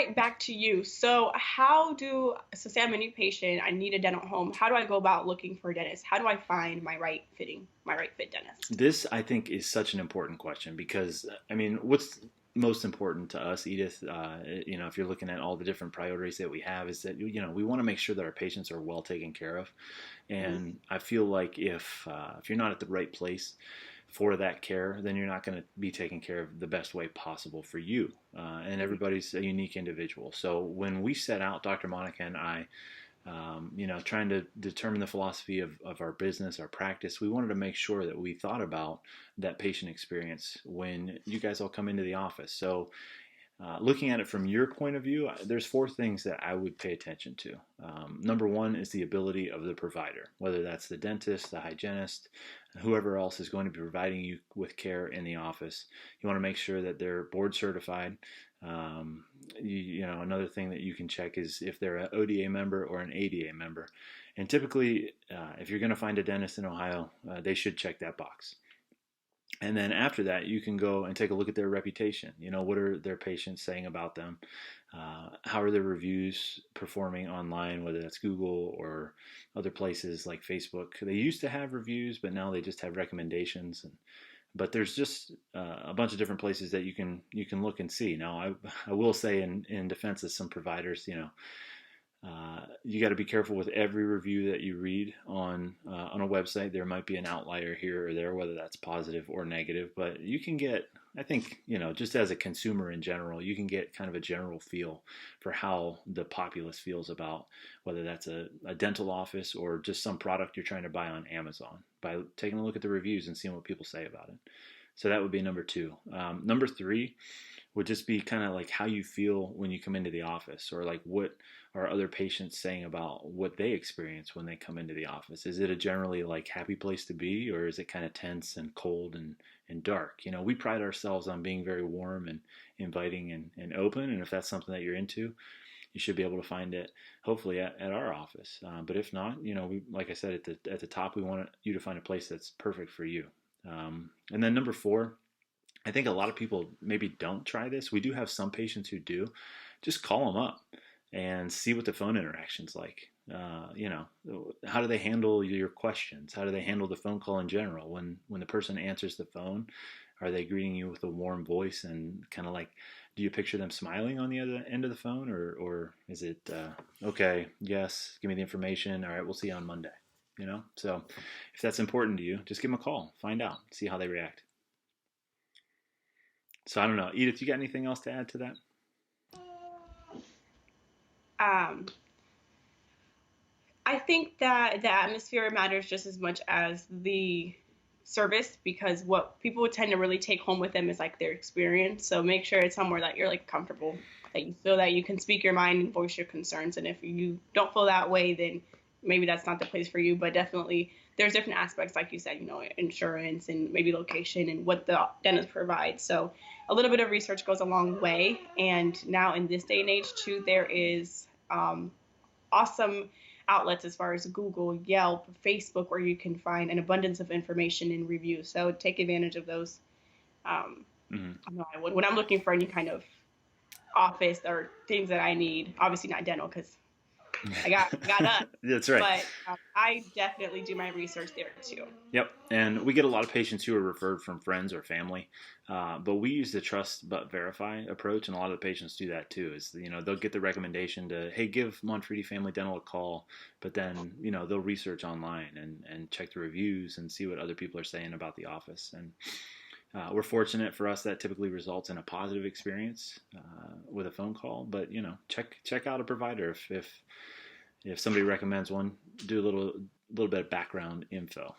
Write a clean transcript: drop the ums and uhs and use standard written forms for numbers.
right back to you. So say I'm a new patient, I need a dental home. How do I go about looking for a dentist? How do I find my right fit dentist? This, I think, is such an important question because, I mean, what's most important to us, Edith, if you're looking at all the different priorities that we have, is that, we want to make sure that our patients are well taken care of. Mhm. And I feel like if you're not at the right place for that care, then you're not going to be taken care of the best way possible for you. And everybody's a unique individual. So when we set out, Dr. Monica and I, trying to determine the philosophy of our business, our practice, we wanted to make sure that we thought about that patient experience when you guys all come into the office. So looking at it from your point of view, there's four things that I would pay attention to. Number one is the ability of the provider, whether that's the dentist, the hygienist, whoever else is going to be providing you with care in the office. You want to make sure that they're board certified. Another thing that you can check is if they're an ODA member or an ADA member. And typically, if you're going to find a dentist in Ohio, they should check that box. And then after that, you can go and take a look at their reputation. What are their patients saying about them? How are their reviews performing online, whether that's Google or other places like Facebook? They used to have reviews, but now they just have recommendations. But there's just a bunch of different places that you can look and see. Now, I will say in defense of some providers, you got to be careful with every review that you read on a website. There might be an outlier here or there, whether that's positive or negative. But you can get, I think, just as a consumer in general, you can get kind of a general feel for how the populace feels about whether that's a dental office or just some product you're trying to buy on Amazon by taking a look at the reviews and seeing what people say about it. So that would be number two. Number three would just be kind of like how you feel when you come into the office, or like what are other patients saying about what they experience when they come into the office. Is it a generally like happy place to be, or is it kind of tense and cold and dark? We pride ourselves on being very warm and inviting and open, and if that's something that you're into, you should be able to find it hopefully at our office. But if not, like I said at the top, we want you to find a place that's perfect for you. And then number four, I think a lot of people maybe don't try this. We do have some patients who do. Just call them up and see what the phone interaction's like. How do they handle your questions? How do they handle the phone call in general? When the person answers the phone, are they greeting you with a warm voice and kind of like, do you picture them smiling on the other end of the phone, or is it okay? Yes, give me the information. All right, we'll see you on Monday. So if that's important to you, just give them a call, find out, see how they react. So I don't know, Edith, you got anything else to add to that? Um, I think that the atmosphere matters just as much as the service, because what people would tend to really take home with them is like their experience. So make sure it's somewhere that you're like comfortable, that you feel that you can speak your mind and voice your concerns. And if you don't feel that way, then maybe that's not the place for you. But definitely there's different aspects, like you said, insurance and maybe location and what the dentist provides. So a little bit of research goes a long way. And now in this day and age too, there is awesome outlets as far as Google, Yelp, Facebook, where you can find an abundance of information and reviews. So take advantage of those. Mm-hmm. I know I would when I'm looking for any kind of office or things that I need. Obviously not dental because I got us, That's right. but I definitely do my research there too. Yep. And we get a lot of patients who are referred from friends or family, but we use the trust but verify approach, and a lot of the patients do that too. Is they'll get the recommendation to, hey, give Monfredi Family Dental a call, but then they'll research online and check the reviews and see what other people are saying about the office. And we're fortunate, for us that typically results in a positive experience with a phone call. But check out a provider if somebody recommends one. Do a little bit of background info.